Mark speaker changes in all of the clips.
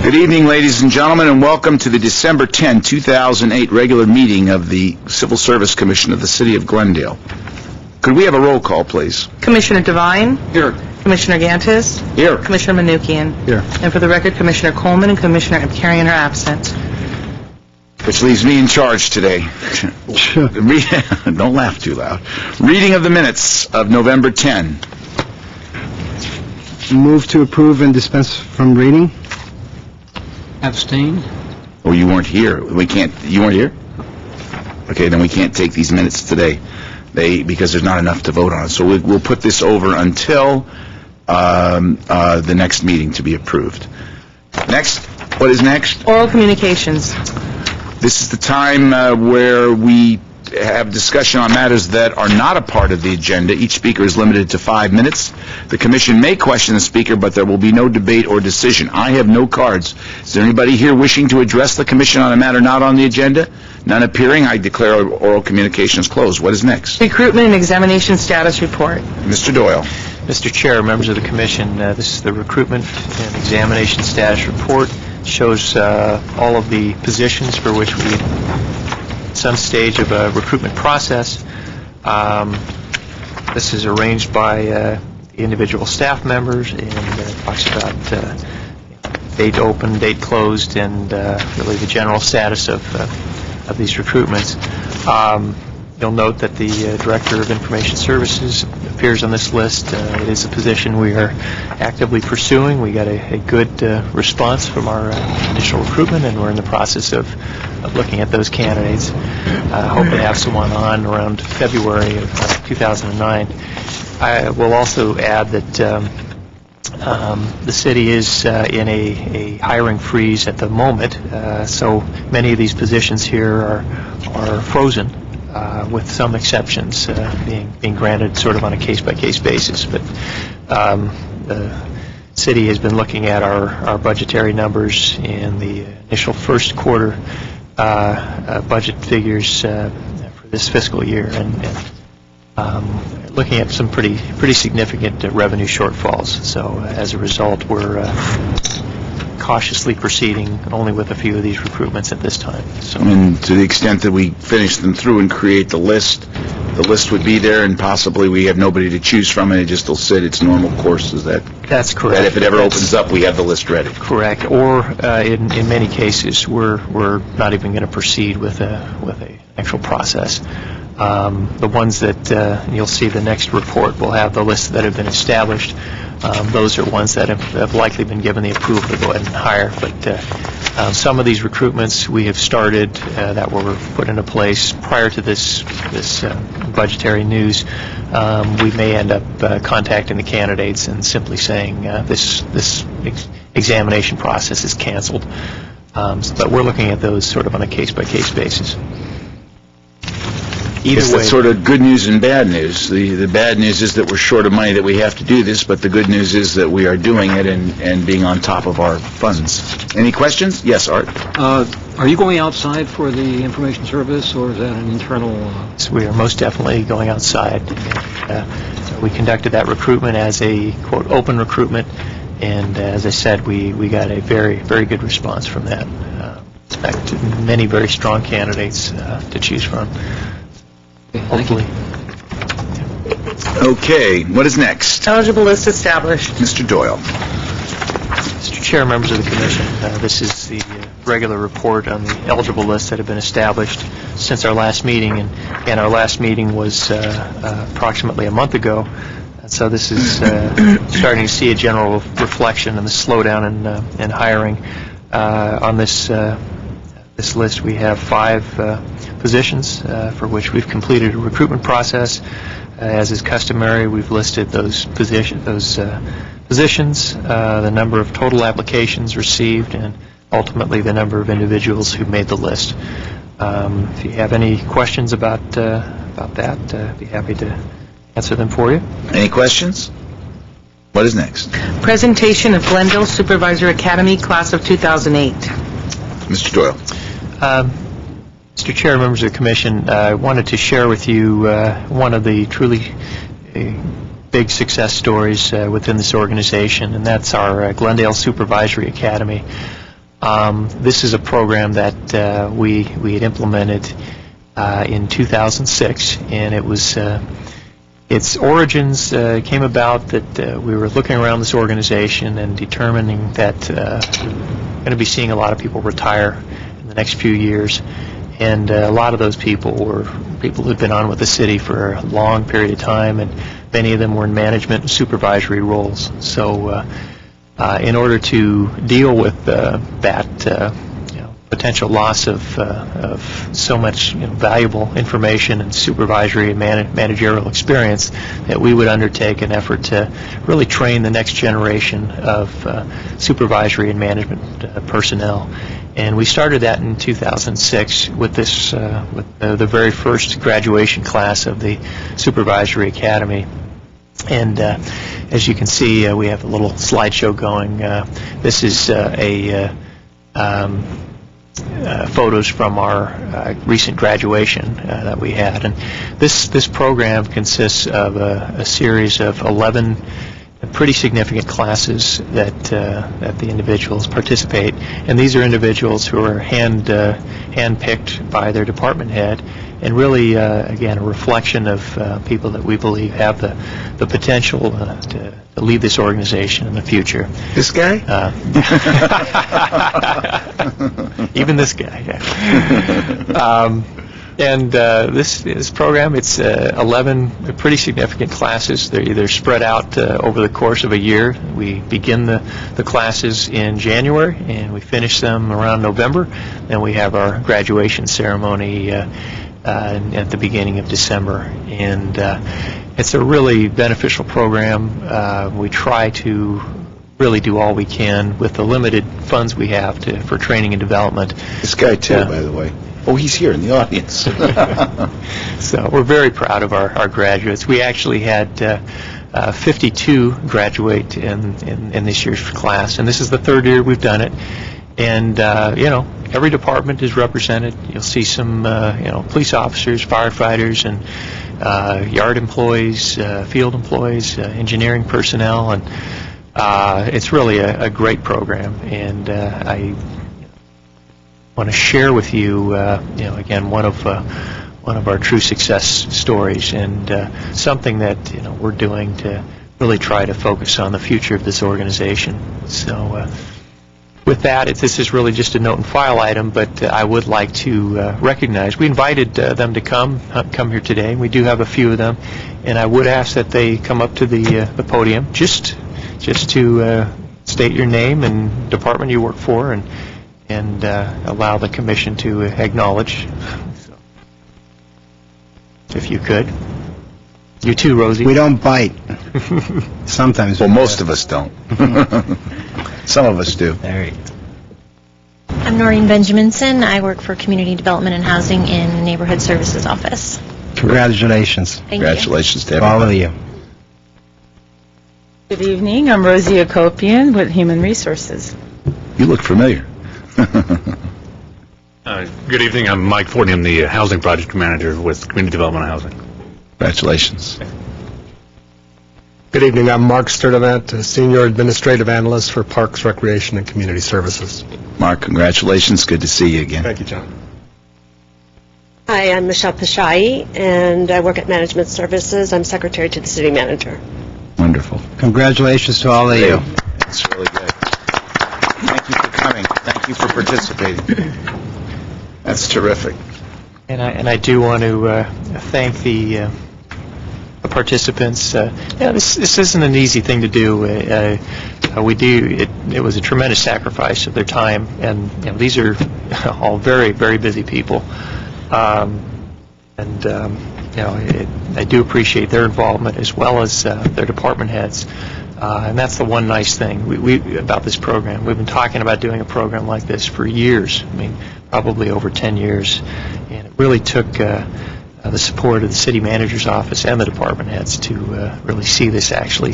Speaker 1: Good evening, ladies and gentlemen, and welcome to the December 10, 2008 regular meeting of the Civil Service Commission of the City of Glendale. Could we have a roll call, please?
Speaker 2: Commissioner Devine?
Speaker 1: Here.
Speaker 2: Commissioner Gantis?
Speaker 1: Here.
Speaker 2: Commissioner Manukian?
Speaker 1: Here.
Speaker 2: And for the record, Commissioner Coleman and Commissioner Abkarian are absent.
Speaker 1: Which leaves me in charge today. Don't laugh too loud. Reading of the minutes of November 10.
Speaker 3: Move to approve and dispense from reading.
Speaker 4: Abstain?
Speaker 1: Oh, you weren't here. You weren't here? Okay, then we can't take these minutes today. Because there's not enough to vote on. So we'll put this over until the next meeting to be approved. Next. What is next?
Speaker 2: Oral communications.
Speaker 1: This is the time where we have discussion on matters that are not a part of the agenda. Each speaker is limited to 5 minutes. The Commission may question the speaker, but there will be no debate or decision. I have no cards. Is there anybody here wishing to address the Commission on a matter not on the agenda? None appearing. I declare oral communications closed. What is next?
Speaker 2: Recruitment and examination status report.
Speaker 1: Mr. Doyle.
Speaker 4: Mr. Chair, members of the Commission, this is the recruitment and examination status report. It shows all of the positions for which we some stage of a recruitment process. This is arranged by the individual staff members and talks about date open, date closed, and really the general status of these recruitments. You'll note that the Director of Information Services appears on this list. It is a position we are actively pursuing. We got a good response from our initial recruitment, and we're in the process of looking at those candidates. Hope to have someone on around February of 2009. I will also add that the city is in a hiring freeze at the moment, so many of these positions here are frozen. With some exceptions being granted sort of on a case-by-case basis. But the city has been looking at our budgetary numbers in the initial first quarter budget figures for this fiscal year, and looking at some pretty significant revenue shortfalls. So as a result, we're cautiously proceeding only with a few of these recruitments at this time. So,
Speaker 1: And to the extent that we finish them through and create the list would be there, and possibly we have nobody to choose from, and it just will sit its normal course. Is that?
Speaker 4: That's correct.
Speaker 1: That if it ever opens up, we have the list ready.
Speaker 4: Correct. Or in many cases, we're not even going to proceed with a actual process. The ones that you'll see the next report will have the lists that have been established. Those are ones that have likely been given the approval to go ahead and hire. But some of these recruitments we have started that were put into place prior to this budgetary news. We may end up contacting the candidates and simply saying this examination process is canceled. But we're looking at those sort of on a case-by-case basis. Either way,
Speaker 1: that's sort of good news and bad news. The bad news is that we're short of money that we have to do this, but the good news is that we are doing it and being on top of our funds. Any questions? Yes, Art.
Speaker 5: Are you going outside for the information service, or is that an internal?
Speaker 4: So we are most definitely going outside. We conducted that recruitment as a, quote, open recruitment, and as I said, we got a very, very good response from that. Expect many very strong candidates to choose from. Hopefully.
Speaker 1: Okay, what is next?
Speaker 2: Eligible list established.
Speaker 1: Mr. Doyle.
Speaker 4: Mr. Chair, members of the Commission, this is the regular report on the eligible lists that have been established since our last meeting, and our last meeting was approximately a month ago. So this is starting to see a general reflection in the slowdown in hiring. On this list, we have 5 positions for which we've completed a recruitment process. As is customary, we've listed those positions, the number of total applications received, and ultimately the number of individuals who made the list. If you have any questions about that, I'd be happy to answer them for you.
Speaker 1: Any questions? What is next?
Speaker 2: Presentation of Glendale Supervisor Academy Class of 2008.
Speaker 1: Mr. Doyle.
Speaker 4: Mr. Chair, members of the Commission, I wanted to share with you one of the truly big success stories within this organization, and that's our Glendale Supervisory Academy. This is a program that we had implemented in 2006, and it was its origins came about that we were looking around this organization and determining that we're going to be seeing a lot of people retire in the next few years, and a lot of those people were people who'd been on with the city for a long period of time, and many of them were in management and supervisory roles. So in order to deal with that potential loss of so much valuable information and supervisory and managerial experience, that we would undertake an effort to really train the next generation of supervisory and management personnel. And we started that in 2006 with this with the very first graduation class of the Supervisory Academy. And as you can see, we have a little slideshow going. This is photos from our recent graduation that we had. And this program consists of a series of 11 pretty significant classes that the individuals participate. And these are individuals who are hand-picked by their department head, and really, again, a reflection of people that we believe have the potential to lead this organization in the future.
Speaker 1: This guy?
Speaker 4: Even this guy, yeah. And this program, it's 11 pretty significant classes. They're either spread out over the course of a year. We begin the classes in January, and we finish them around November. Then we have our graduation ceremony at the beginning of December. And it's a really beneficial program. We try to really do all we can with the limited funds we have for training and development.
Speaker 1: This guy, too, by the way. Oh, he's here in the audience.
Speaker 4: So we're very proud of our graduates. We actually had 52 graduate in this year's class, and this is the third year we've done it. And every department is represented. You'll see some police officers, firefighters, and yard employees, field employees, engineering personnel, and it's really a great program. And I want to share with you, again, one of our true success stories, and something that we're doing to really try to focus on the future of this organization. So, with that, this is really just a note and file item, but I would like to recognize we invited them to come here today. We do have a few of them, and I would ask that they come up to the podium just to state your name and department you work for, and allow the commission to acknowledge. So, if you could. You too, Rosie.
Speaker 3: We don't bite. Sometimes.
Speaker 1: Well, most of us don't. Some of us do.
Speaker 3: There you go.
Speaker 6: I'm Noreen Benjaminson. I work for Community Development and Housing in Neighborhood Services Office.
Speaker 3: Congratulations.
Speaker 6: Thank you.
Speaker 1: Congratulations to
Speaker 3: All of
Speaker 1: everybody.
Speaker 3: you.
Speaker 7: Good evening. I'm Rosie Akopian with Human Resources.
Speaker 1: You look familiar.
Speaker 8: Good evening. I'm Mike Fortney. I'm the Housing Project Manager with Community Development and Housing.
Speaker 1: Congratulations.
Speaker 9: Good evening. I'm Mark Sturdivant, Senior Administrative Analyst for Parks, Recreation, and Community Services.
Speaker 1: Mark, congratulations. Good to see you again.
Speaker 9: Thank you, John.
Speaker 10: Hi, I'm Michelle Pashai, and I work at Management Services. I'm Secretary to the City Manager.
Speaker 1: Wonderful.
Speaker 3: Congratulations to all of you.
Speaker 1: That's really good. Thank you for coming. Thank you for participating. That's terrific.
Speaker 4: And I do want to thank the participants. This isn't an easy thing to do. It was a tremendous sacrifice of their time, and these are all very, very busy people. I do appreciate their involvement as well as their department heads. And that's the one nice thing we about this program. We've been talking about doing a program like this for years. I mean, probably over 10 years. And it really took the support of the city manager's office and the department heads to really see this actually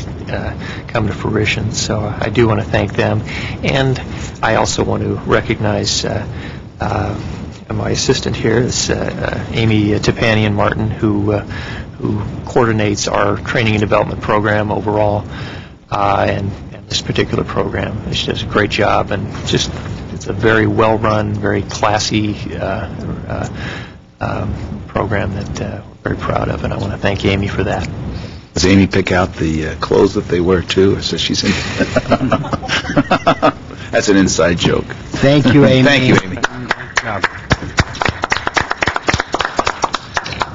Speaker 4: come to fruition. So I do want to thank them. And I also want to recognize my assistant here is Amy Tepanian Martin, who coordinates our training and development program overall, and this particular program. She does a great job, and just It's a very well-run, very classy program that we're very proud of, and I want to thank Amy for that.
Speaker 1: Does Amy pick out the clothes that they wear, too, or says she's in? That's an inside joke.
Speaker 3: Thank you, Amy.
Speaker 1: Thank you, Amy.
Speaker 3: Good job.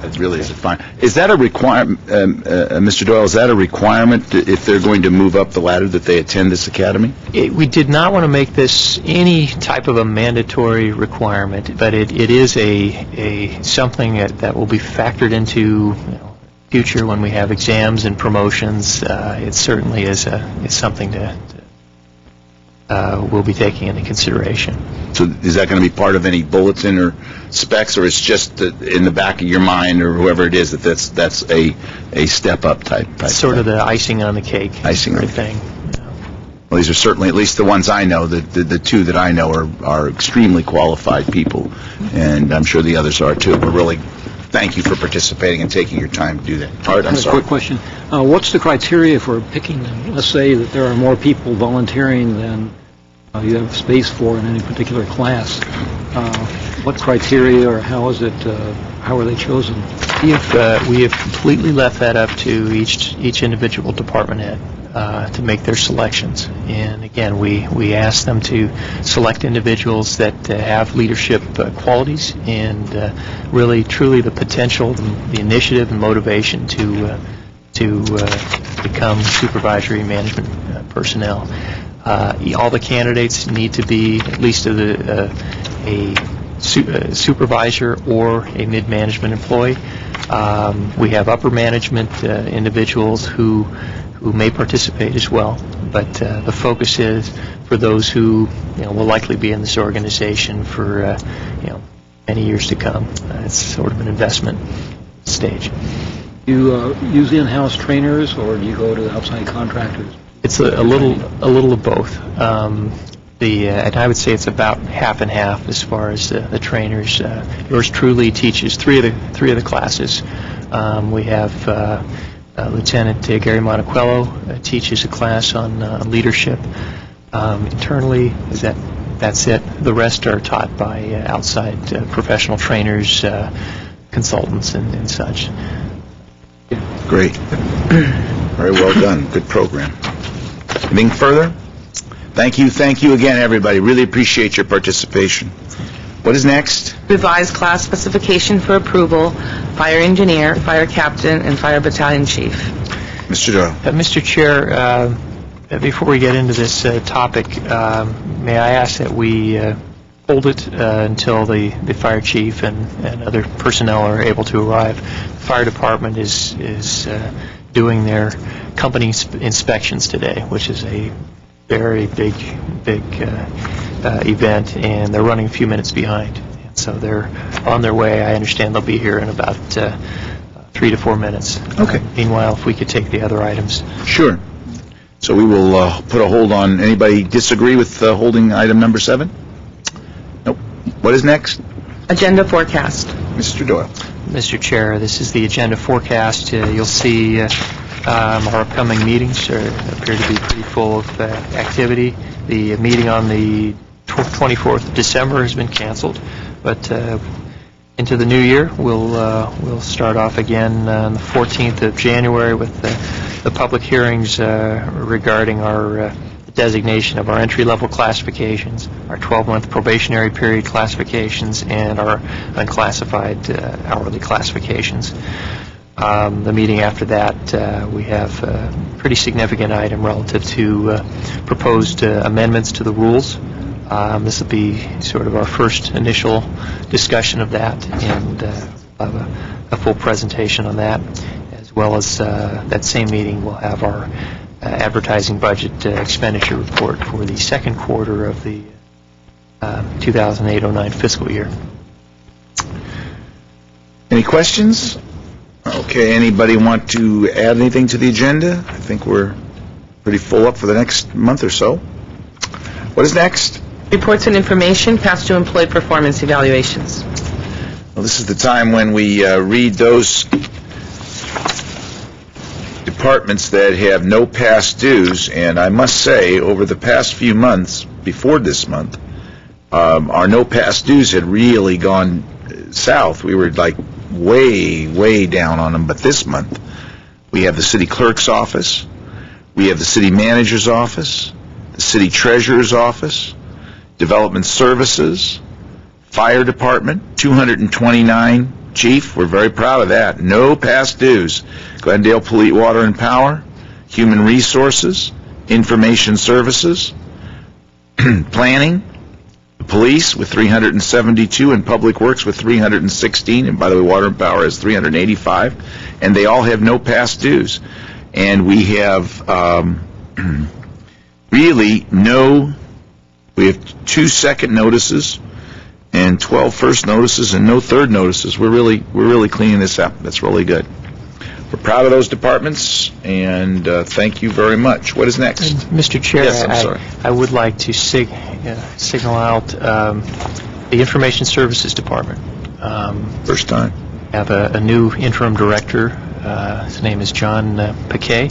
Speaker 1: It really is fine. Is that a requirement, Mr. Doyle, is that a requirement if they're going to move up the ladder that they attend this academy?
Speaker 4: We did not want to make this any type of a mandatory requirement, but it is a something that will be factored into future when we have exams and promotions. It certainly is something that we'll be taking into consideration.
Speaker 1: So is that going to be part of any bulletin or specs, or it's just in the back of your mind, or whoever it is, that's a step-up type
Speaker 4: Sort of
Speaker 1: thing?
Speaker 4: the icing on the cake.
Speaker 1: Icing on the
Speaker 4: thing.
Speaker 1: Well, these are certainly, at least the ones I know, the two that I know are extremely qualified people, and I'm sure the others are too. We're really, thank you for participating and taking your time to do that. Art, I'm
Speaker 5: A
Speaker 1: sorry.
Speaker 5: quick question. What's the criteria for picking them? Let's say that there are more people volunteering than you have space for in any particular class. What criteria, or how is it? How are they chosen?
Speaker 4: We have completely left that up to each individual department head to make their selections. And again, we ask them to select individuals that have leadership qualities and really, truly the potential, the initiative and motivation to become supervisory management personnel. All the candidates need to be at least a supervisor or a mid-management employee. We have upper management individuals who may participate as well, but the focus is for those who will likely be in this organization for many years to come. It's sort of an investment stage.
Speaker 5: Do you use in-house trainers, or do you go to outside contractors?
Speaker 4: It's a little of both. And I would say it's about half and half as far as the trainers. Yours truly teaches three of the classes. We have Lieutenant Gary Montequello teaches a class on leadership. Internally, that's it. The rest are taught by outside professional trainers, consultants, and such.
Speaker 1: Great. Very well done. Good program. Anything further? Thank you again, everybody. Really appreciate your participation. What is next?
Speaker 2: Revised class specification for approval, fire engineer, fire captain, and fire battalion chief.
Speaker 1: Mr. Doyle.
Speaker 4: Mr. Chair, before we get into this topic, may I ask that we hold it until the fire chief and other personnel are able to arrive. The fire department is doing their company inspections today, which is a very big event, and they're running a few minutes behind. And so they're on their way. I understand they'll be here in about 3 to 4 minutes.
Speaker 1: Okay.
Speaker 4: Meanwhile, if we could take the other items.
Speaker 1: Sure. So we will put a hold on. Anybody disagree with holding item number 7? Nope. What is next?
Speaker 2: Agenda forecast.
Speaker 1: Mr. Doyle.
Speaker 4: Mr. Chair, this is the agenda forecast. You'll see our upcoming meetings appear to be pretty full of activity. The meeting on the 24th of December has been canceled, but into the new year, we'll start off again on the 14th of January with the public hearings regarding our designation of our entry-level classifications, our 12-month probationary period classifications, and our unclassified hourly classifications. The meeting after that, we have a pretty significant item relative to proposed amendments to the rules. This will be sort of our first initial discussion of that, and have a full presentation on that, as well as that same meeting we'll have our advertising budget expenditure report for the second quarter of the 2008-09 fiscal year.
Speaker 1: Any questions? Okay, anybody want to add anything to the agenda? I think we're pretty full up for the next month or so. What is next?
Speaker 2: Reports and information, past due employee performance evaluations.
Speaker 1: Well, this is the time when we read those departments that have no past dues, and I must say, over the past few months, before this month, Our no past dues had really gone south. We were like way down on them, but this month we have the city clerk's office, we have the city manager's office, the city treasurer's office, development services, fire department, 229. Chief, we're very proud of that. No past dues. Glendale Police, Water and Power, Human Resources, Information Services, Planning, Police with 372, and Public Works with 316, and by the way, Water and Power has 385, and they all have no past dues. And we have really we have 2 second notices and 12 first notices and no third notices. We're really cleaning this up. That's really good. We're proud of those departments, and thank you very much. What is next?
Speaker 4: Mr. Chair,
Speaker 1: Yes, I'm sorry.
Speaker 4: I would like to signal out the Information Services Department.
Speaker 1: First time.
Speaker 4: We have a new interim director. His name is John Paquet,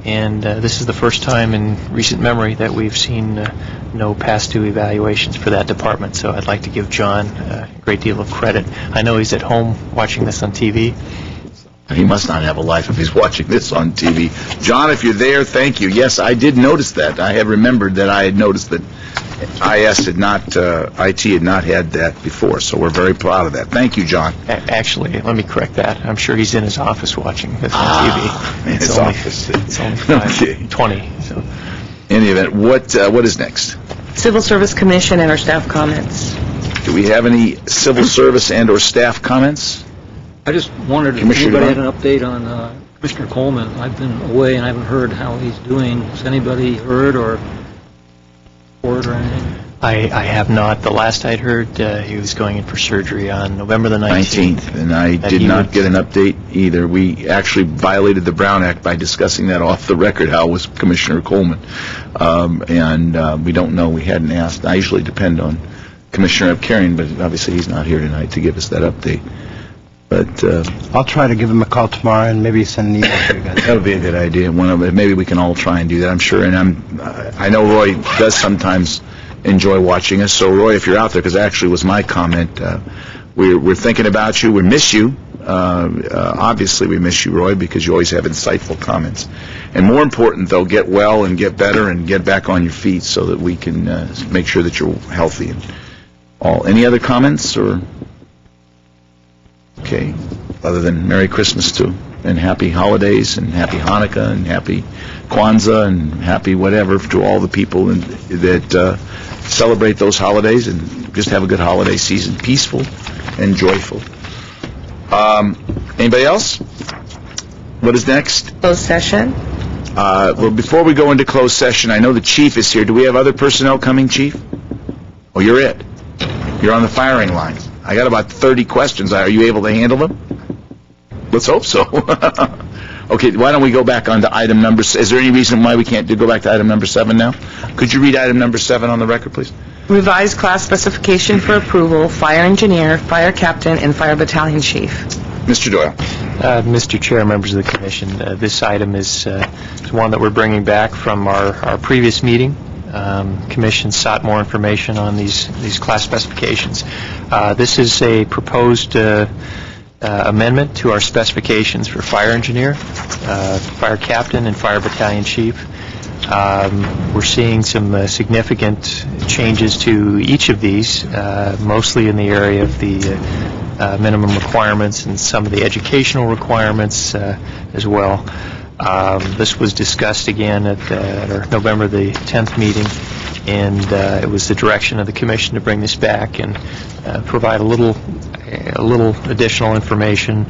Speaker 4: and this is the first time in recent memory that we've seen no past due evaluations for that department, so I'd like to give John a great deal of credit. I know he's at home watching this on TV.
Speaker 1: He must not have a life if he's watching this on TV. John, if you're there, thank you. Yes, I did notice that. I had remembered that I had noticed that IT had not had that before, so we're very proud of that. Thank you, John.
Speaker 4: Actually, let me correct that. I'm sure he's in his office watching this on TV.
Speaker 1: His office.
Speaker 4: It's only 5:20. So.
Speaker 1: In any event, what is next?
Speaker 2: Civil Service Commission and our staff comments.
Speaker 1: Do we have any civil service and or staff comments?
Speaker 5: I just wondered if
Speaker 1: Commissioner
Speaker 5: anybody had an update on Commissioner Coleman. I've been away and I haven't heard how he's doing. Has anybody heard or anything?
Speaker 4: I have not. The last I'd heard, he was going in for surgery on November the 19th.
Speaker 1: And I did not get an update either. We actually violated the Brown Act by discussing that off the record, how was Commissioner Coleman. And we don't know. We hadn't asked. I usually depend on Commissioner Abkarian, but obviously he's not here tonight to give us that update. But
Speaker 3: I'll try to give him a call tomorrow and maybe send an email to you guys.
Speaker 1: that would be a good idea. Maybe we can all try and do that, I'm sure. And I know Roy does sometimes enjoy watching us. So, Roy, if you're out there, because actually it was my comment, we're thinking about you. We miss you. Obviously, we miss you, Roy, because you always have insightful comments. And more important, though, get well and get better and get back on your feet so that we can make sure that you're healthy. And all. Any other comments or... Okay, other than Merry Christmas to, and Happy Holidays, and Happy Hanukkah, and Happy Kwanzaa, and Happy whatever to all the people that celebrate those holidays, and just have a good holiday season, peaceful and joyful. Anybody else? What is next?
Speaker 2: Closed session.
Speaker 1: Well, before we go into closed session, I know the chief is here. Do we have other personnel coming, Chief? Oh, you're it. You're on the firing line. I got about 30 questions. Are you able to handle them? Let's hope so. Okay, why don't we go back on to item number... Is there any reason why we can't go back to item number 7 now? Could you read item number 7 on the record, please?
Speaker 2: Revised class specification for approval, fire engineer, fire captain, and fire battalion chief.
Speaker 1: Mr. Doyle.
Speaker 4: Mr. Chair, members of the Commission, this item is one that we're bringing back from our previous meeting. Commission sought more information on these class specifications. This is a proposed amendment to our specifications for fire engineer, fire captain, and fire battalion chief. We're seeing some significant changes to each of these, mostly in the area of the minimum requirements and some of the educational requirements as well. This was discussed again at our November the 10th meeting, and it was the direction of the Commission to bring this back and provide a little additional information.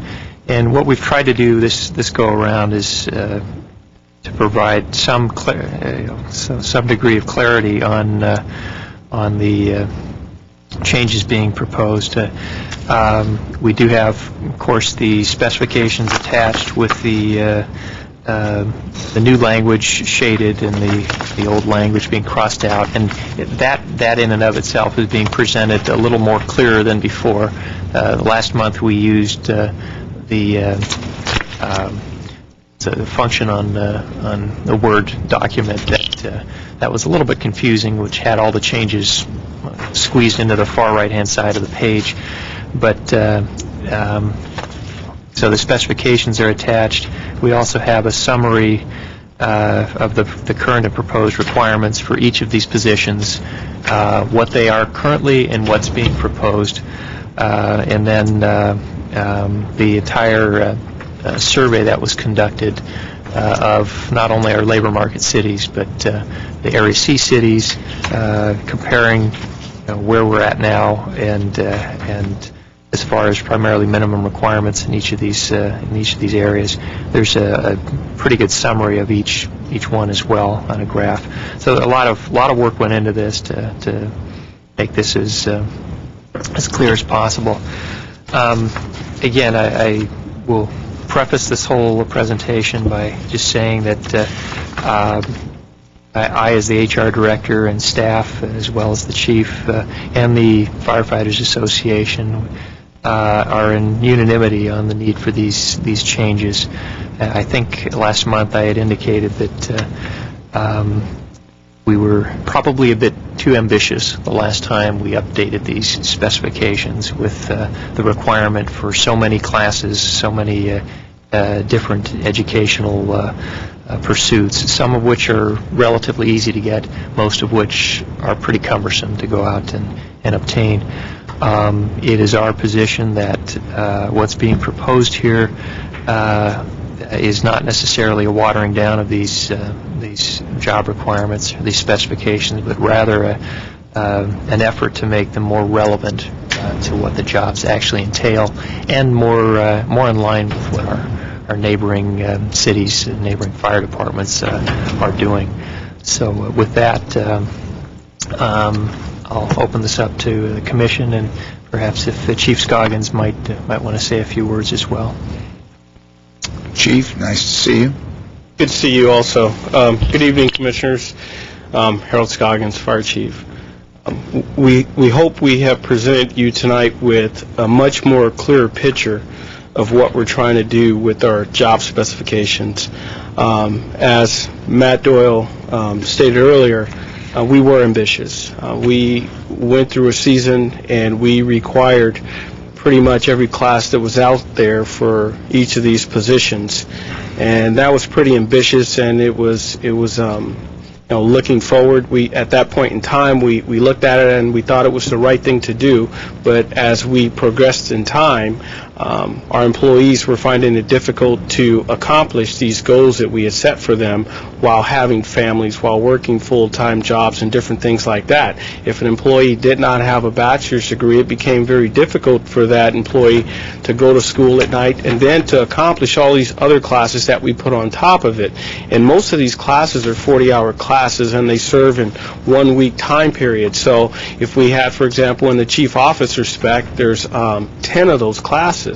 Speaker 4: And what we've tried to do this go around is to provide some degree of clarity on the changes being proposed. We do have, of course, the specifications attached with the new language shaded and the old language being crossed out, and that in and of itself is being presented a little more clearer than before. Last month we used the function on the Word document that was a little bit confusing, which had all the changes squeezed into the far right-hand side of the page. But so the specifications are attached. We also have a summary of the current and proposed requirements for each of these positions, what they are currently and what's being proposed, and then the entire survey that was conducted of not only our labor market cities, but the Area C cities, comparing where we're at now and as far as primarily minimum requirements in each of these areas. There's a pretty good summary of each one as well on a graph. So a lot of work went into this to make this as clear as possible. Again, I will preface this whole presentation by just saying that I, as the HR director and staff, as well as the chief and the Firefighters Association, are in unanimity on the need for these changes. I think last month I had indicated that we were probably a bit too ambitious the last time we updated these specifications with the requirement for so many classes, so many different educational pursuits, some of which are relatively easy to get, most of which are pretty cumbersome to go out and obtain. It is our position that what's being proposed here is not necessarily a watering down of these job requirements or these specifications, but rather an effort to make them more relevant to what the jobs actually entail, and more in line with what our neighboring cities and neighboring fire departments are doing. So with that, I'll open this up to the commission, and perhaps if Chief Scoggins might want to say a few words as well.
Speaker 1: Chief, nice to see you.
Speaker 11: Good to see you also. Good evening, Commissioners. Harold Scoggins, Fire Chief. We hope we have presented you tonight with a much more clearer picture of what we're trying to do with our job specifications. As Matt Doyle stated earlier, we were ambitious. We went through a season and we required pretty much every class that was out there for each of these positions, and that was pretty ambitious. And it was looking forward, we at that point in time we looked at it and we thought it was the right thing to do. But as we progressed in time, our employees were finding it difficult to accomplish these goals that we had set for them while having families, while working full-time jobs and different things like that. If an employee did not have a bachelor's degree, it became very difficult for that employee to go to school at night and then to accomplish all these other classes that we put on top of it. And most of these classes are 40-hour classes, and they serve in 1 week time period. So if we had, for example, in the chief officer spec, there's 10 of those classes.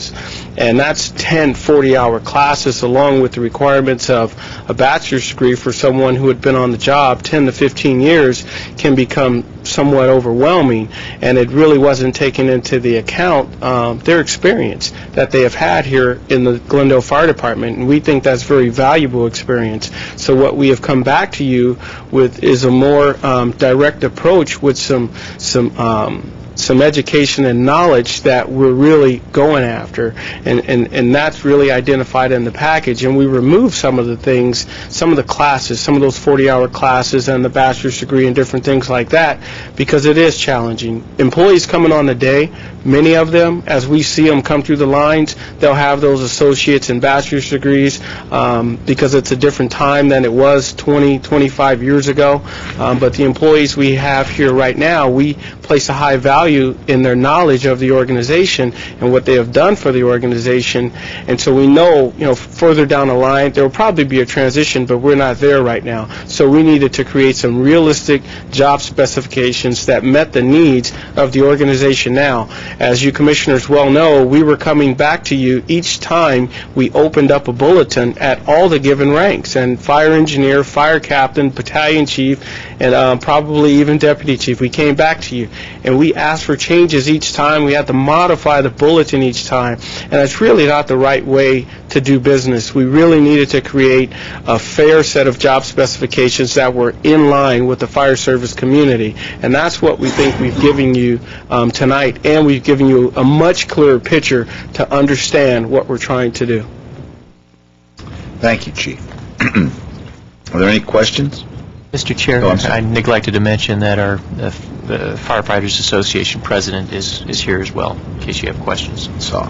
Speaker 11: And that's 10 40-hour classes, along with the requirements of a bachelor's degree for someone who had been on the job 10 to 15 years can become somewhat overwhelming, and it really wasn't taking into the account their experience that they have had here in the Glendale Fire Department, and we think that's very valuable experience. So what we have come back to you with is a more direct approach with some education and knowledge that we're really going after, and that's really identified in the package. And we remove some of the things, some of the classes, some of those 40-hour classes and the bachelor's degree and different things like that, because it is challenging. Employees coming on the day, many of them, as we see them come through the lines, they'll have those associates and bachelor's degrees because it's a different time than it was 20, 25 years ago. But the employees we have here right now, we place a high value in their knowledge of the organization and what they have done for the organization. And so we know, further down the line, there will probably be a transition, but we're not there right now. So we needed to create some realistic job specifications that met the needs of the organization now. As you commissioners well know, we were coming back to you each time we opened up a bulletin at all the given ranks, and fire engineer, fire captain, battalion chief, and probably even deputy chief. We came back to you and we asked ask for changes each time. We have to modify the bulletin each time. And that's really not the right way to do business. We really needed to create a fair set of job specifications that were in line with the fire service community. And that's what we think we've given you tonight. And we've given you a much clearer picture to understand what we're trying to do.
Speaker 1: Thank you, Chief. Are there any questions?
Speaker 4: Mr. Chair,
Speaker 1: Oh, I'm sorry.
Speaker 4: I neglected to mention that our Firefighters Association president is here as well, in case you have questions.
Speaker 1: So,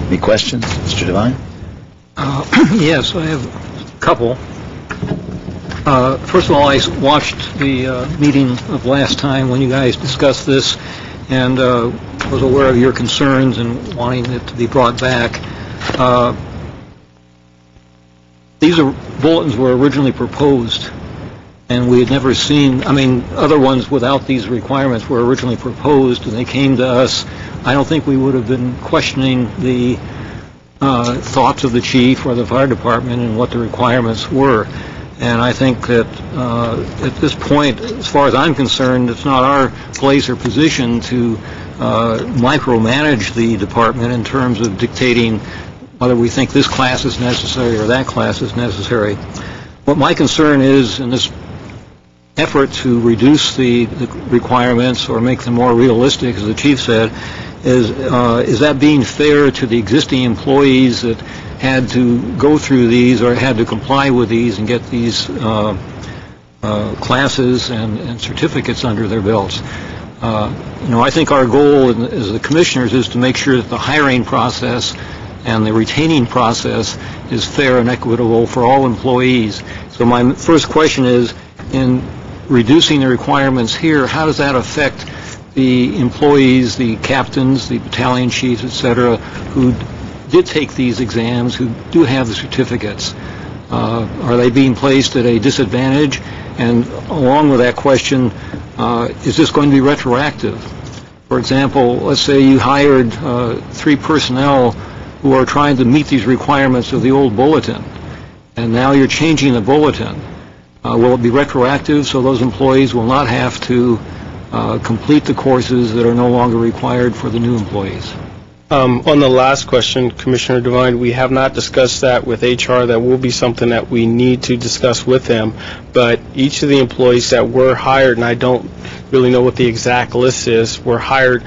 Speaker 1: any questions, Mr. Devine?
Speaker 5: Yes, I have a couple. First of all, I watched the meeting of last time when you guys discussed this, and was aware of your concerns and wanting it to be brought back. These bulletins were originally proposed, and we had never seen, other ones without these requirements were originally proposed, and they came to us. I don't think we would have been questioning the thoughts of the chief or the fire department and what the requirements were. And I think that at this point, as far as I'm concerned, it's not our place or position to micromanage the department in terms of dictating whether we think this class is necessary or that class is necessary. What my concern is in this effort to reduce the requirements or make them more realistic, as the chief said, is that being fair to the existing employees that had to go through these or had to comply with these and get these classes and certificates under their belts? I think our goal as the commissioners is to make sure that the hiring process and the retaining process is fair and equitable for all employees. So my first question is, in reducing the requirements here, how does that affect the employees, the captains, the battalion chiefs, et cetera, who did take these exams, who do have the certificates? Are they being placed at a disadvantage? And along with that question, is this going to be retroactive? For example, let's say you hired 3 personnel who are trying to meet these requirements of the old bulletin, and now you're changing the bulletin. Will it be retroactive so those employees will not have to complete the courses that are no longer required for the new employees?
Speaker 11: On the last question, Commissioner Devine, we have not discussed that with HR. That will be something that we need to discuss with them. But each of the employees that were hired, and I don't really know what the exact list is, were hired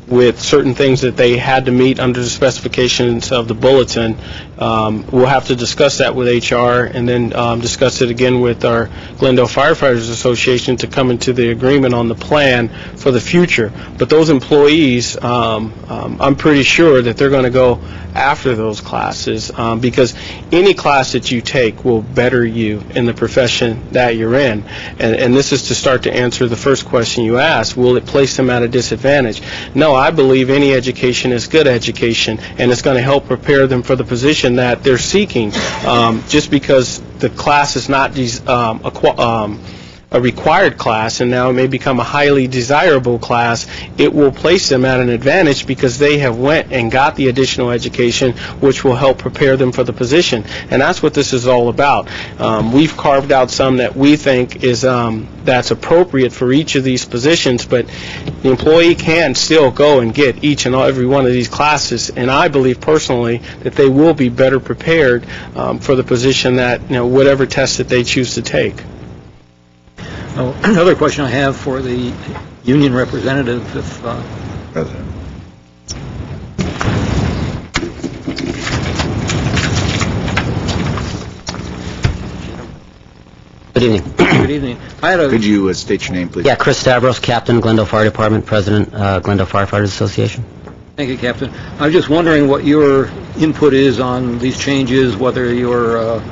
Speaker 11: with certain things that they had to meet under the specifications of the bulletin. We'll have to discuss that with HR and then discuss it again with our Glendale Firefighters Association to come into the agreement on the plan for the future. But those employees, I'm pretty sure that they're going to go after those classes because any class that you take will better you in the profession that you're in. And this is to start to answer the first question you asked, will it place them at a disadvantage? No, I believe any education is good education, and it's going to help prepare them for the position that they're seeking. Just because the class is not a required class and now it may become a highly desirable class, it will place them at an advantage because they have went and got the additional education which will help prepare them for the position. And that's what this is all about. We've carved out some that we think is that's appropriate for each of these positions, but the employee can still go and get each and every one of these classes, and I believe personally that they will be better prepared for the position that, whatever test that they choose to take.
Speaker 5: Another question I have for the union representative, if
Speaker 1: President.
Speaker 12: Good evening.
Speaker 5: Good evening.
Speaker 1: Could you state your name, please?
Speaker 12: Yeah, Chris Stavros, Captain, Glendale Fire Department, President, Glendale Firefighters Association.
Speaker 5: Thank you, Captain. I was just wondering what your input is on these changes, whether your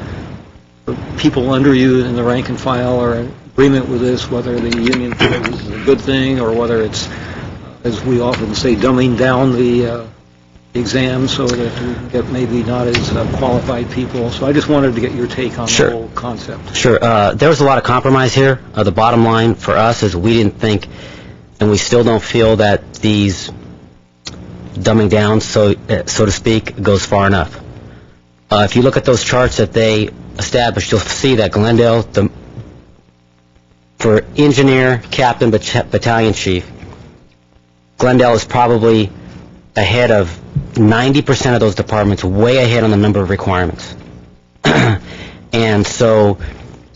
Speaker 5: people under you in the rank and file are in agreement with this, whether the union feels this is a good thing, or whether it's, as we often say, dumbing down the exam so that we can get maybe not as qualified people. So I just wanted to get your take on the whole concept.
Speaker 12: Sure. There was a lot of compromise here. The bottom line for us is we didn't think, and we still don't feel that these dumbing down, so to speak, goes far enough. If you look at those charts that they established, you'll see that Glendale, for engineer, captain, battalion chief, Glendale is probably ahead of 90% of those departments, way ahead on the number of requirements. And so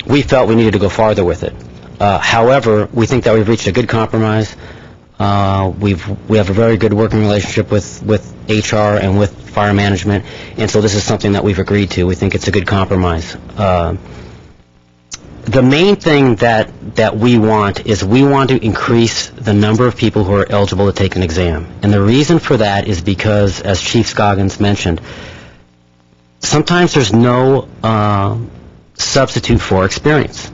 Speaker 12: we felt we needed to go farther with it. However, we think that we've reached a good compromise. We have a very good working relationship with HR and with fire management, and so this is something that we've agreed to. We think it's a good compromise. The main thing that we want is we want to increase the number of people who are eligible to take an exam. And the reason for that is because, as Chief Scoggins mentioned, sometimes there's no substitute for experience.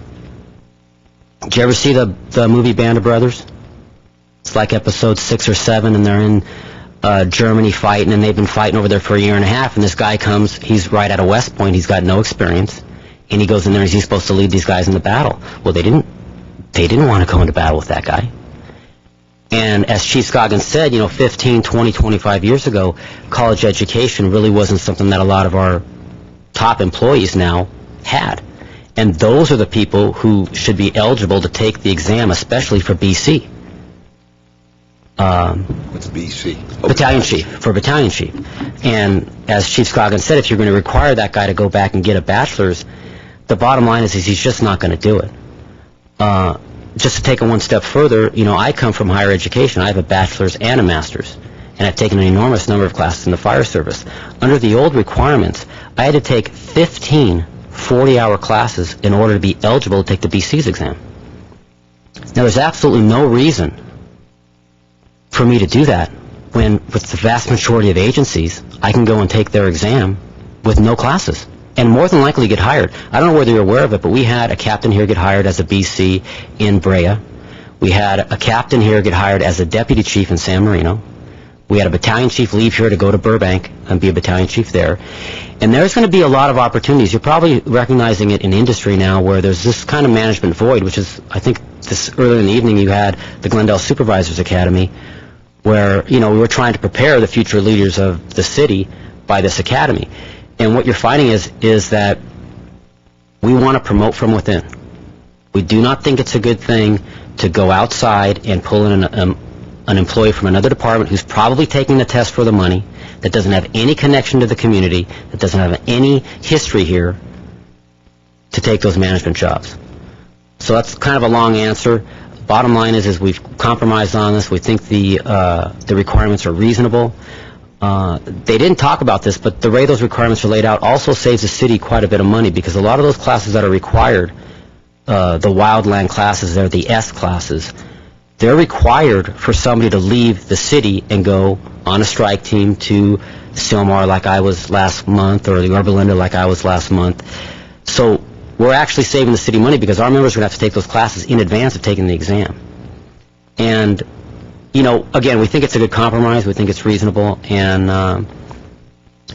Speaker 12: Did you ever see the movie Band of Brothers? It's like episode 6 or 7, and they're in Germany fighting, and they've been fighting over there for a year and a half, and this guy comes, he's right out of West Point, he's got no experience, and he goes in there and he's supposed to lead these guys in the battle. Well, they didn't want to go into battle with that guy. And as Chief Scoggins said, 15, 20, 25 years ago, college education really wasn't something that a lot of our top employees now had. And those are the people who should be eligible to take the exam, especially for BC.
Speaker 1: What's BC?
Speaker 12: Battalion Chief, for Battalion Chief. And as Chief Scoggins said, if you're going to require that guy to go back and get a bachelor's, the bottom line is he's just not going to do it. Just to take it one step further, I come from higher education. I have a bachelor's and a master's, and I've taken an enormous number of classes in the fire service. Under the old requirements, I had to take 15 40-hour classes in order to be eligible to take the BC's exam. Now, there's absolutely no reason for me to do that when, with the vast majority of agencies, I can go and take their exam with no classes and more than likely get hired. I don't know whether you're aware of it, but we had a captain here get hired as a BC in Brea. We had a captain here get hired as a deputy chief in San Marino. We had a battalion chief leave here to go to Burbank and be a battalion chief there. And there's going to be a lot of opportunities. You're probably recognizing it in industry now where there's this kind of management void, which is, I think, this earlier in the evening you had the Glendale Supervisors Academy where, we were trying to prepare the future leaders of the city by this academy. And what you're finding is that we want to promote from within. We do not think it's a good thing to go outside and pull in an employee from another department who's probably taking the test for the money, that doesn't have any connection to the community, that doesn't have any history here to take those management jobs. So that's kind of a long answer. Bottom line is we've compromised on this. We think the requirements are reasonable. They didn't talk about this, but the way those requirements are laid out also saves the city quite a bit of money because a lot of those classes that are required, the wildland classes, they're the S classes, they're required for somebody to leave the city and go on a strike team to Sylmar like I was last month or the Yorba Linda like I was last month. So we're actually saving the city money because our members are going to have to take those classes in advance of taking the exam. And, again, we think it's a good compromise. We think it's reasonable. And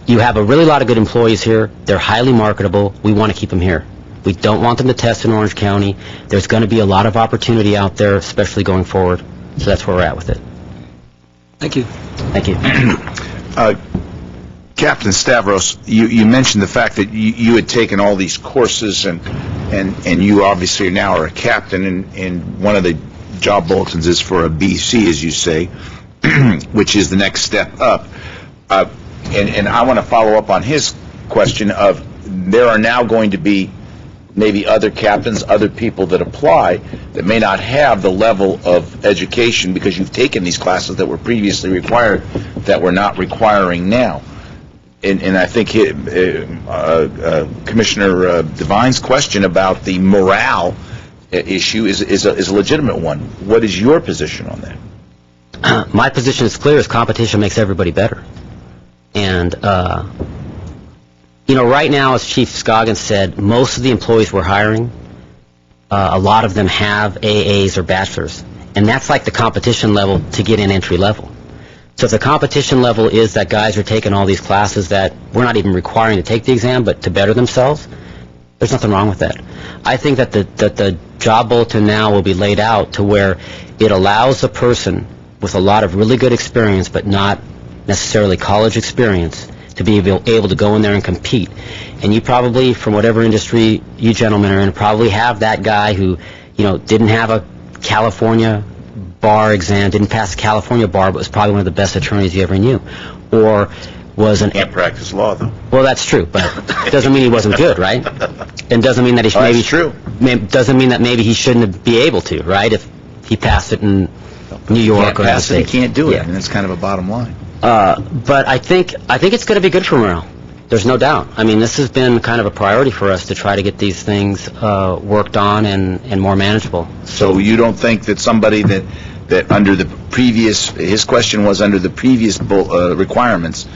Speaker 12: you have a really lot of good employees here. They're highly marketable. We want to keep them here. We don't want them to test in Orange County. There's going to be a lot of opportunity out there, especially going forward. So that's where we're at with it.
Speaker 5: Thank you.
Speaker 12: Thank you.
Speaker 1: Captain Stavros, you mentioned the fact that you had taken all these courses and you obviously now are a captain, and one of the job bulletins is for a BC, as you say, which is the next step up. And I want to follow up on his question of there are now going to be maybe other captains, other people that apply that may not have the level of education because you've taken these classes that were previously required that we're not requiring now. And I think Commissioner Devine's question about the morale issue is a legitimate one. What is your position on that?
Speaker 12: My position is clear: is competition makes everybody better. And right now, as Chief Scoggins said, most of the employees we're hiring, a lot of them have AAs or bachelors, and that's like the competition level to get in entry level. So if the competition level is that guys are taking all these classes that we're not even requiring to take the exam, but to better themselves, there's nothing wrong with that. I think that the job bulletin now will be laid out to where it allows a person with a lot of really good experience, but not necessarily college experience, to be able to go in there and compete. And you probably, from whatever industry you gentlemen are in, probably have that guy who, didn't have a California bar exam, didn't pass the California bar, but was probably one of the best attorneys you ever knew, or was an...
Speaker 1: Can't practice law, though.
Speaker 12: Well, that's true, but it doesn't mean he wasn't good, right? And doesn't mean that he should maybe...
Speaker 1: That's true.
Speaker 12: Doesn't mean that maybe he shouldn't be able to, right? If he passed it in New York or...
Speaker 1: Can't pass it, he can't do it,
Speaker 12: Yeah.
Speaker 1: and that's kind of a bottom line.
Speaker 12: But I think it's going to be good for morale. There's no doubt. I mean, this has been kind of a priority for us to try to get these things worked on and more manageable.
Speaker 1: So you don't think that somebody that under the previous, his question was under the previous requirements,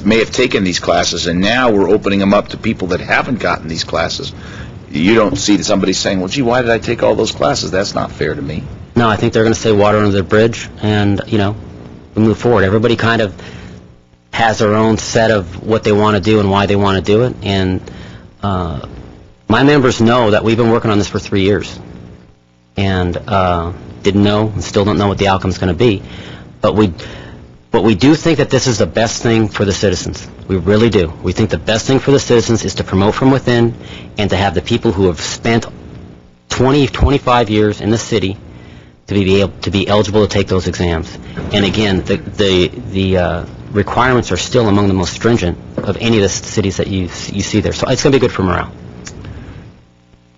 Speaker 1: may have taken these classes, and now we're opening them up to people that haven't gotten these classes. You don't see somebody saying, well, gee, why did I take all those classes? That's not fair to me.
Speaker 12: No, I think they're going to say water under the bridge, and, we move forward. Everybody kind of has their own set of what they want to do and why they want to do it, and my members know that we've been working on this for 3 years, and didn't know and still don't know what the outcome's going to be, but we do think that this is the best thing for the citizens. We really do. We think the best thing for the citizens is to promote from within and to have the people who have spent 20, 25 years in the city to be eligible to take those exams. And again, the requirements are still among the most stringent of any of the cities that you see there. So it's going to be good for morale.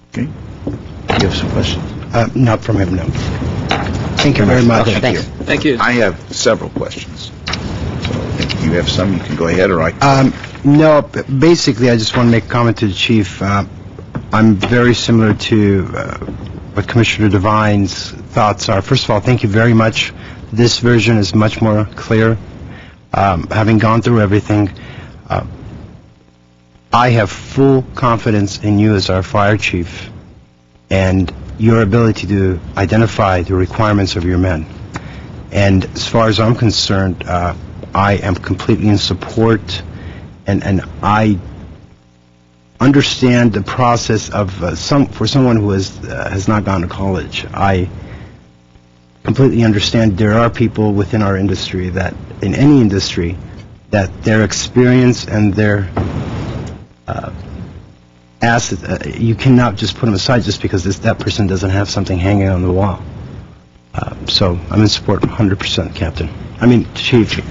Speaker 1: Okay. You have some questions?
Speaker 3: Not from him, no. Thank you very much.
Speaker 12: Okay, thanks.
Speaker 5: Thank you.
Speaker 1: I have several questions. So if you have some, you can go ahead, or I can.
Speaker 3: No, basically, I just want to make a comment to the chief. I'm very similar to what Commissioner Devine's thoughts are. First of all, thank you very much. This version is much more clear. Having gone through everything, I have full confidence in you as our fire chief and your ability to identify the requirements of your men. And as far as I'm concerned, I am completely in support, and I understand the process of for someone who has not gone to college. I completely understand there are people within our industry that, in any industry, that their experience and their assets, you cannot just put them aside just because that person doesn't have something hanging on the wall. So I'm in support 100%, Captain. Chief.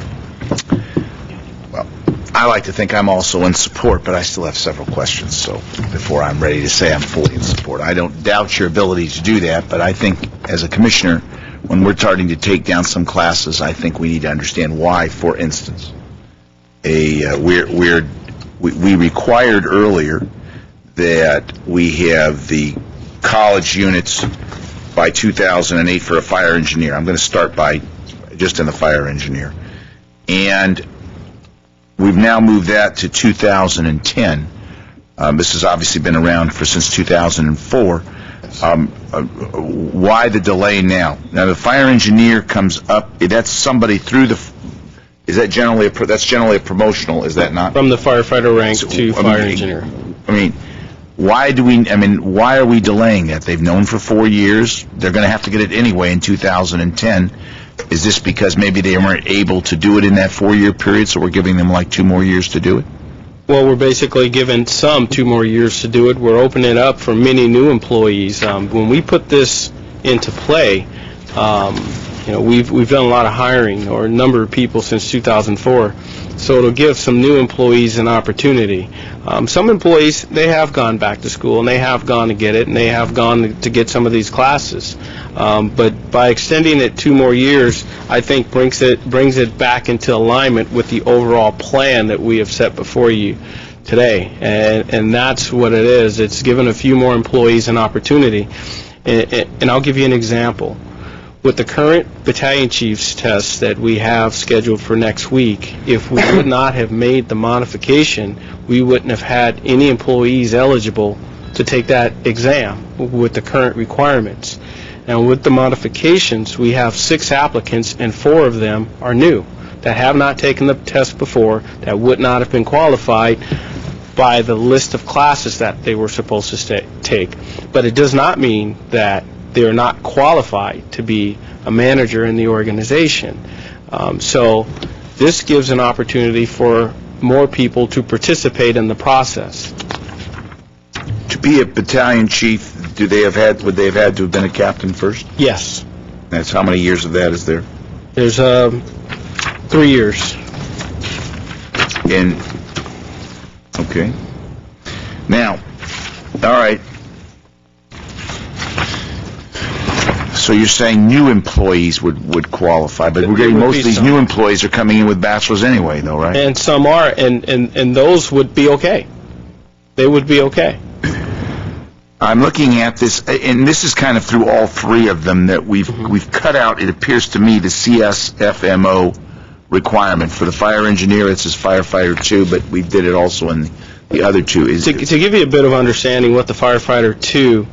Speaker 1: Well, I like to think I'm also in support, but I still have several questions, so before I'm ready to say I'm fully in support. I don't doubt your ability to do that, but I think as a commissioner, when we're starting to take down some classes, I think we need to understand why. For instance, we required earlier that we have the college units by 2008 for a fire engineer. I'm going to start by just in the fire engineer. And we've now moved that to 2010. This has obviously been around since 2004. Why the delay now? Now, the fire engineer comes up, that's somebody through is that generally that's generally a promotional, is that not?
Speaker 11: From the firefighter rank to fire engineer.
Speaker 1: Why are we delaying that? They've known for 4 years. They're going to have to get it anyway in 2010. Is this because maybe they weren't able to do it in that 4-year period, so we're giving them like 2 more years to do it?
Speaker 11: Well, we're basically giving some 2 more years to do it. We're opening it up for many new employees. When we put this into play, we've done a lot of hiring, or a number of people since 2004. So it'll give some new employees an opportunity. Some employees, they have gone back to school, and they have gone to get it, and they have gone to get some of these classes. But by extending it 2 more years, I think brings it back into alignment with the overall plan that we have set before you today. And that's what it is. It's given a few more employees an opportunity. And I'll give you an example. With the current battalion chiefs test that we have scheduled for next week, if we would not have made the modification, we wouldn't have had any employees eligible to take that exam with the current requirements. And with the modifications, we have 6 applicants, and 4 of them are new, that have not taken the test before, that would not have been qualified by the list of classes that they were supposed to take. But it does not mean that they're not qualified to be a manager in the organization. So this gives an opportunity for more people to participate in the process.
Speaker 1: To be a battalion chief, would they have had to have been a captain first?
Speaker 11: Yes.
Speaker 1: That's how many years of that is there?
Speaker 11: There's 3 years.
Speaker 1: And, okay. Now, all right. So you're saying new employees would qualify, but we're getting most of these new employees are coming in with bachelors anyway, though, right?
Speaker 11: And some are, and those would be okay. They would be okay.
Speaker 1: I'm looking at this, and this is kind of through all three of them that we've cut out, it appears to me, the CSFMO requirement. For the fire engineer, it says firefighter 2, but we did it also in the other two.
Speaker 11: To give you a bit of understanding what the firefighter 2,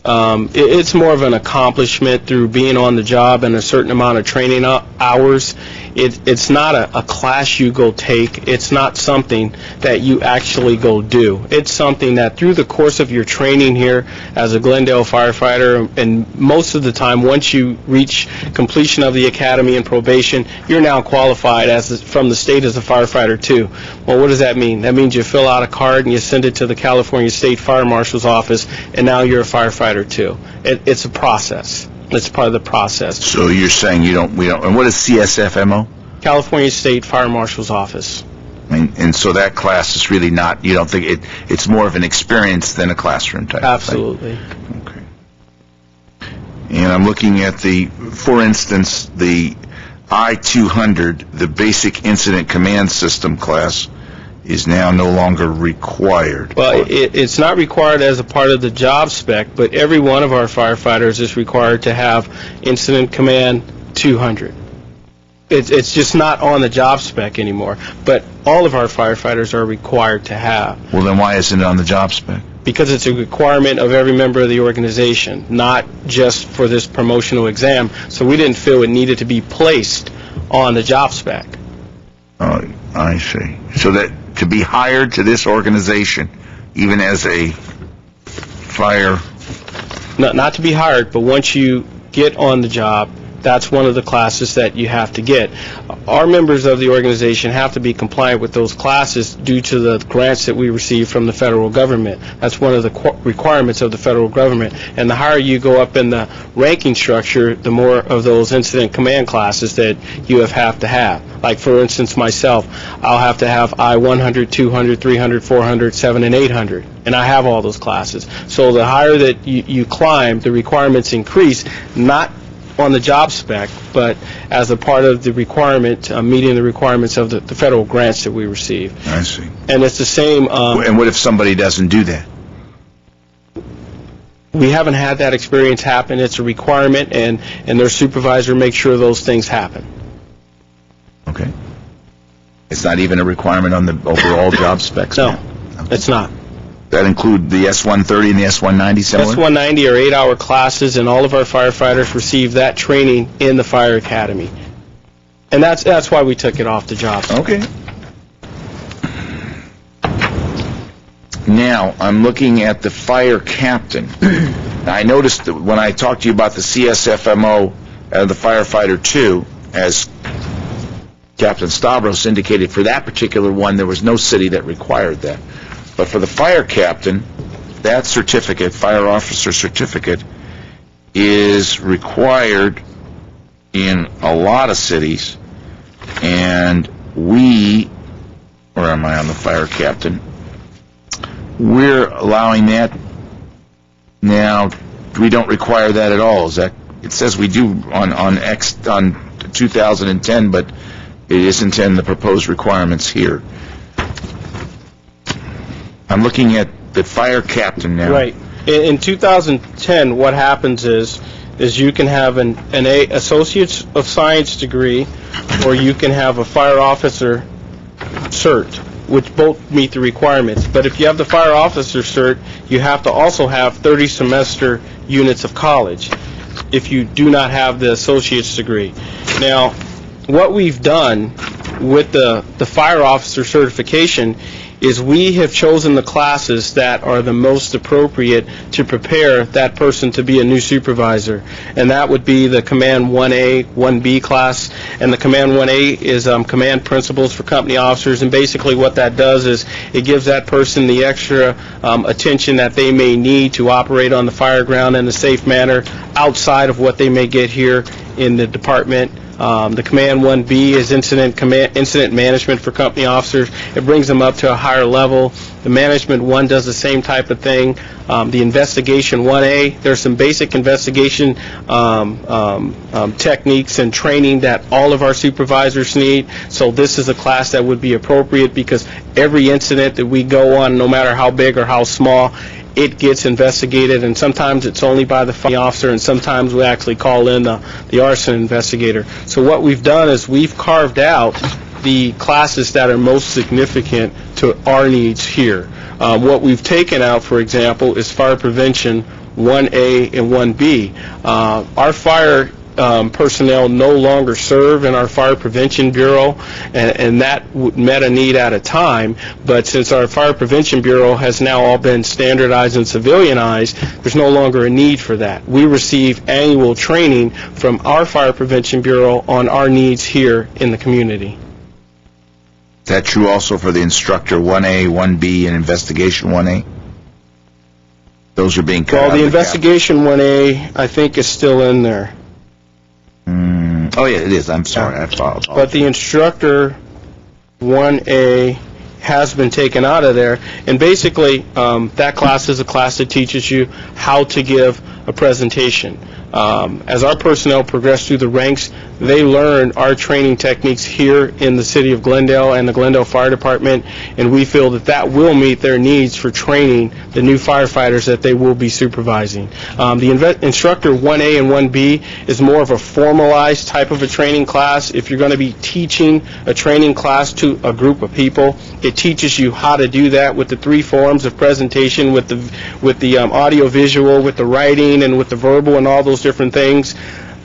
Speaker 11: it's more of an accomplishment through being on the job and a certain amount of training hours. It's not a class you go take. It's not something that you actually go do. It's something that through the course of your training here as a Glendale firefighter, and most of the time once you reach completion of the academy and probation, you're now qualified from the state as a firefighter 2. Well, what does that mean? That means you fill out a card and you send it to the California State Fire Marshal's office, and now you're a firefighter 2. It's a process. It's part of the process.
Speaker 1: So you're saying we don't, and what is CSFMO?
Speaker 11: California State Fire Marshal's office.
Speaker 1: And so that class is really not, you don't think it's more of an experience than a classroom type
Speaker 11: Absolutely.
Speaker 1: thing? Okay. And I'm looking at for instance, the I-200, the Basic Incident Command System class, is now no longer required.
Speaker 11: Well, it's not required as a part of the job spec, but every one of our firefighters is required to have Incident Command 200. It's just not on the job spec anymore, but all of our firefighters are required to have.
Speaker 1: Well, then why isn't it on the job spec?
Speaker 11: Because it's a requirement of every member of the organization, not just for this promotional exam, so we didn't feel it needed to be placed on the job spec.
Speaker 1: Oh, I see. So that to be hired to this organization, even as a fire...
Speaker 11: Not to be hired, but once you get on the job, that's one of the classes that you have to get. Our members of the organization have to be compliant with those classes due to the grants that we receive from the federal government. That's one of the requirements of the federal government. And the higher you go up in the ranking structure, the more of those incident command classes that you have to have. Like, for instance, myself, I'll have to have I-100, 200, 300, 400, 7, and 800. And I have all those classes. So the higher that you climb, the requirements increase, not on the job spec, but as a part of the requirement, meeting the requirements of the federal grants that we receive.
Speaker 1: I see.
Speaker 11: And it's the same...
Speaker 1: and what if somebody doesn't do that?
Speaker 11: We haven't had that experience happen. It's a requirement, and their supervisor makes sure those things happen.
Speaker 1: Okay. It's not even a requirement on the overall job specs?
Speaker 11: No, it's not.
Speaker 1: That include the S-130 and the S-190 similar?
Speaker 11: S-190 are 8-hour classes, and all of our firefighters receive that training in the fire academy. And that's why we took it off the job.
Speaker 1: Okay. Now, I'm looking at the fire captain. Now, I noticed that when I talked to you about the CSFMO, the firefighter 2, as Captain Stavros indicated, for that particular one, there was no city that required that. But for the fire captain, that certificate, fire officer certificate, is required in a lot of cities, and where am I on the fire captain? We're allowing that now. We don't require that at all. Is that? It says we do on 2010, but it isn't in the proposed requirements here. I'm looking at the fire captain now.
Speaker 11: Right. In 2010, what happens is you can have an Associates of Science degree, or you can have a fire officer cert, which both meet the requirements. But if you have the fire officer cert, you have to also have 30 semester units of college if you do not have the associate's degree. Now, what we've done with the fire officer certification is we have chosen the classes that are the most appropriate to prepare that person to be a new supervisor. And that would be the Command 1A, 1B class. And the Command 1A is Command Principles for Company Officers. And basically what that does is it gives that person the extra attention that they may need to operate on the fire ground in a safe manner outside of what they may get here in the department. The Command 1B is incident management for company officers. It brings them up to a higher level. The Management 1 does the same type of thing. The Investigation 1A, there's some basic investigation techniques and training that all of our supervisors need. So this is a class that would be appropriate because every incident that we go on, no matter how big or how small, it gets investigated, and sometimes it's only by the fire officer, and sometimes we actually call in the arson investigator. So what we've done is we've carved out the classes that are most significant to our needs here. What we've taken out, for example, is fire prevention 1A and 1B. Our fire personnel no longer serve in our Fire Prevention Bureau, and that met a need at a time. But since our Fire Prevention Bureau has now all been standardized and civilianized, there's no longer a need for that. We receive annual training from our Fire Prevention Bureau on our needs here in the community.
Speaker 1: Is that true also for the Instructor 1A, 1B, and Investigation 1A? Those are being cut out.
Speaker 11: Well, the Investigation 1A, I think, is still in there.
Speaker 1: Oh, yeah, it is. I'm sorry. I apologize.
Speaker 11: But the Instructor 1A has been taken out of there. And basically, that class is a class that teaches you how to give a presentation. As our personnel progress through the ranks, they learn our training techniques here in the city of Glendale and the Glendale Fire Department, and we feel that that will meet their needs for training the new firefighters that they will be supervising. The Instructor 1A and 1B is more of a formalized type of a training class. If you're going to be teaching a training class to a group of people, it teaches you how to do that with the three forms of presentation, with the audio visual, with the writing, and with the verbal, and all those different things.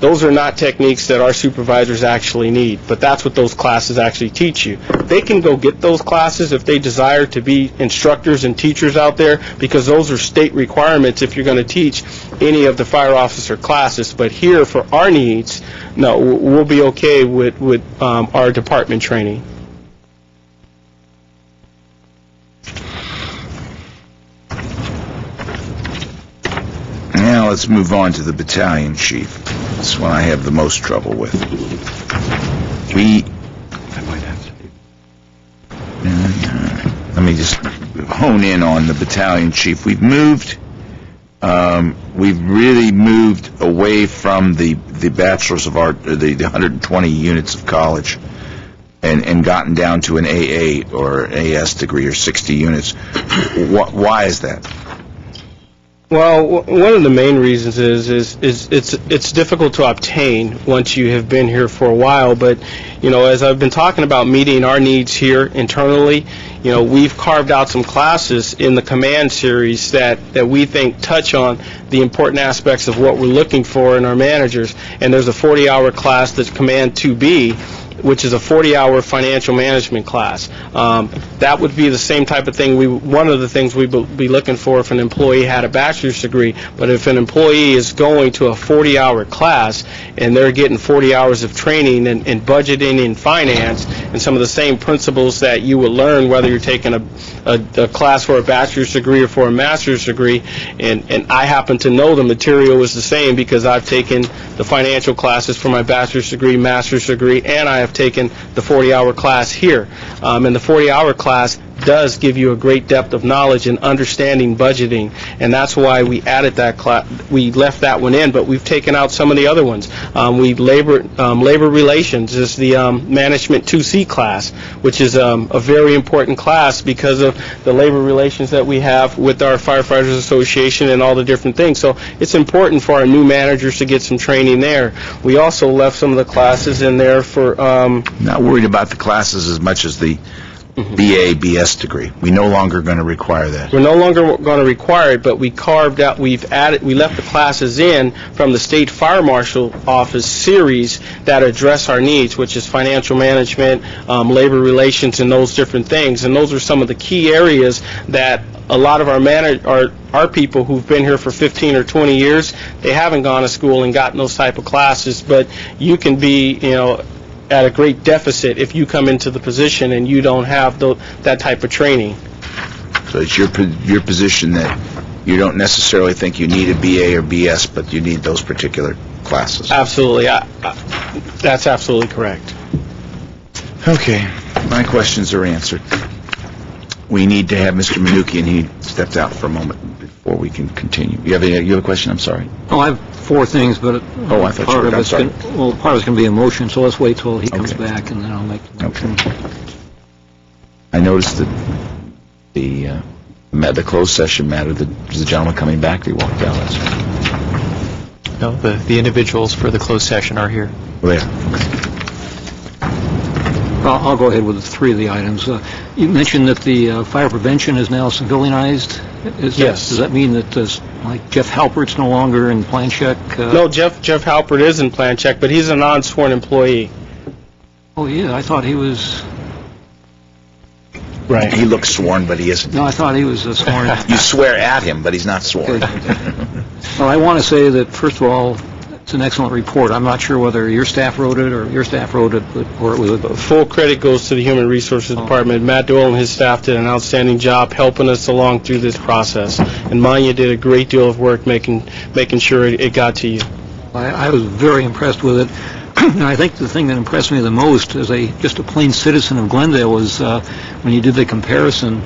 Speaker 11: Those are not techniques that our supervisors actually need, but that's what those classes actually teach you. They can go get those classes if they desire to be instructors and teachers out there, because those are state requirements if you're going to teach any of the fire officer classes. But here, for our needs, no, we'll be okay with our department training.
Speaker 1: Now let's move on to the battalion chief. That's one I have the most trouble with. Let me just hone in on the battalion chief. We've really moved away from the bachelor's of art, the 120 units of college, and gotten down to an AA or AS degree or 60 units. Why is that?
Speaker 11: Well, one of the main reasons is it's difficult to obtain once you have been here for a while. But, as I've been talking about meeting our needs here internally, we've carved out some classes in the command series that we think touch on the important aspects of what we're looking for in our managers. And there's a 40-hour class that's Command 2B, which is a 40-hour financial management class. That would be the same type of thing. One of the things we'd be looking for if an employee had a bachelor's degree, but if an employee is going to a 40-hour class and they're getting 40 hours of training in budgeting and finance and some of the same principles that you would learn whether you're taking a class for a bachelor's degree or for a master's degree, and I happen to know the material is the same because I've taken the financial classes for my bachelor's degree, master's degree, and I have taken the 40-hour class here. And the 40-hour class does give you a great depth of knowledge in understanding budgeting, and that's why we added that class. We left that one in, but we've taken out some of the other ones. Labor relations is the management 2C class, which is a very important class because of the labor relations that we have with our Firefighters Association and all the different things. So it's important for our new managers to get some training there. We also left some of the classes in there for...
Speaker 1: Not worried about the classes as much as the BA, BS degree. We no longer going to require that.
Speaker 11: We're no longer going to require it, but we carved out, we left the classes in from the State Fire Marshal Office series that address our needs, which is financial management, labor relations, and those different things. And those are some of the key areas that a lot of our people who've been here for 15 or 20 years, they haven't gone to school and gotten those type of classes, but you can be, at a great deficit if you come into the position and you don't have that type of training.
Speaker 1: So it's your position that you don't necessarily think you need a BA or BS, but you need those particular classes.
Speaker 11: Absolutely. That's absolutely correct.
Speaker 1: Okay. My questions are answered. We need to have Mr. Manukian. He stepped out for a moment before we can continue. You have a question? I'm sorry.
Speaker 5: Oh, I have 4 things, but
Speaker 1: I thought you were. I'm sorry.
Speaker 5: Part of it's going to be a motion, so let's wait till he comes back, and then I'll make the motion.
Speaker 1: Okay. I noticed that the closed session matter, is the gentleman coming back? He walked out last week.
Speaker 4: No, the individuals for the closed session are here.
Speaker 1: Where?
Speaker 5: I'll go ahead with 3 of the items. You mentioned that the fire prevention is now civilianized.
Speaker 11: Yes.
Speaker 5: Does that mean that, like, Jeff Halpert's no longer in plan check?
Speaker 11: No, Jeff Halpert is in plan check, but he's a non-sworn employee.
Speaker 5: Oh, yeah, I thought he was...
Speaker 1: Right. He looks sworn, but he isn't.
Speaker 5: No, I thought he was sworn.
Speaker 1: You swear at him, but he's not sworn.
Speaker 5: Well, I want to say that, first of all, it's an excellent report. I'm not sure whether your staff wrote it or your staff wrote it, or it was
Speaker 11: Full credit goes to the Human Resources Department. Matt Doyle and his staff did an outstanding job helping us along through this process. And Manya did a great deal of work making sure it got to you.
Speaker 5: I was very impressed with it. And I think the thing that impressed me the most as just a plain citizen of Glendale was when you did the comparison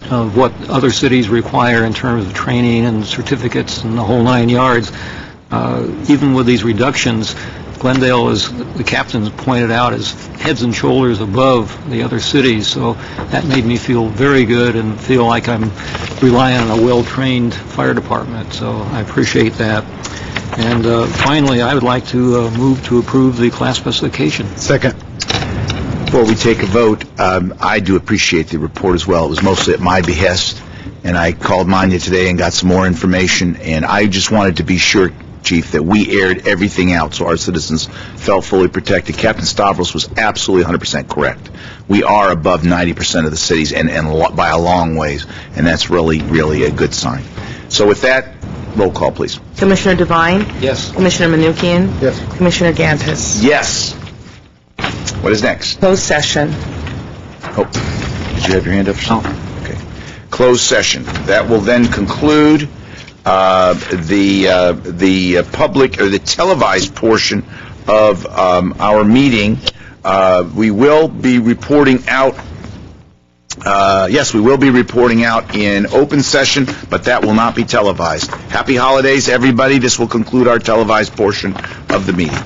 Speaker 5: of what other cities require in terms of training and certificates and the whole 9 yards. Even with these reductions, Glendale, as the captains pointed out, is heads and shoulders above the other cities. So that made me feel very good and feel like I'm relying on a well-trained fire department. So I appreciate that. And finally, I would like to move to approve the class specification.
Speaker 9: Second.
Speaker 1: Before we take a vote, I do appreciate the report as well. It was mostly at my behest, and I called Manya today and got some more information, and I just wanted to be sure, Chief, that we aired everything out so our citizens felt fully protected. Captain Stavros was absolutely 100% correct. We are above 90% of the cities, and by a long ways, and that's really, really a good sign. So with that, roll call, please.
Speaker 2: Commissioner Devine?
Speaker 5: Yes.
Speaker 2: Commissioner Manukian?
Speaker 9: Yes.
Speaker 2: Commissioner Gantis?
Speaker 1: Yes. What is next?
Speaker 2: Closed session.
Speaker 1: Oh, did you have your hand up? Okay. Closed session. That will then conclude the public or the televised portion of our meeting. We will be reporting out. Yes, we will be reporting out in open session, but that will not be televised. Happy holidays, everybody. This will conclude our televised portion of the meeting.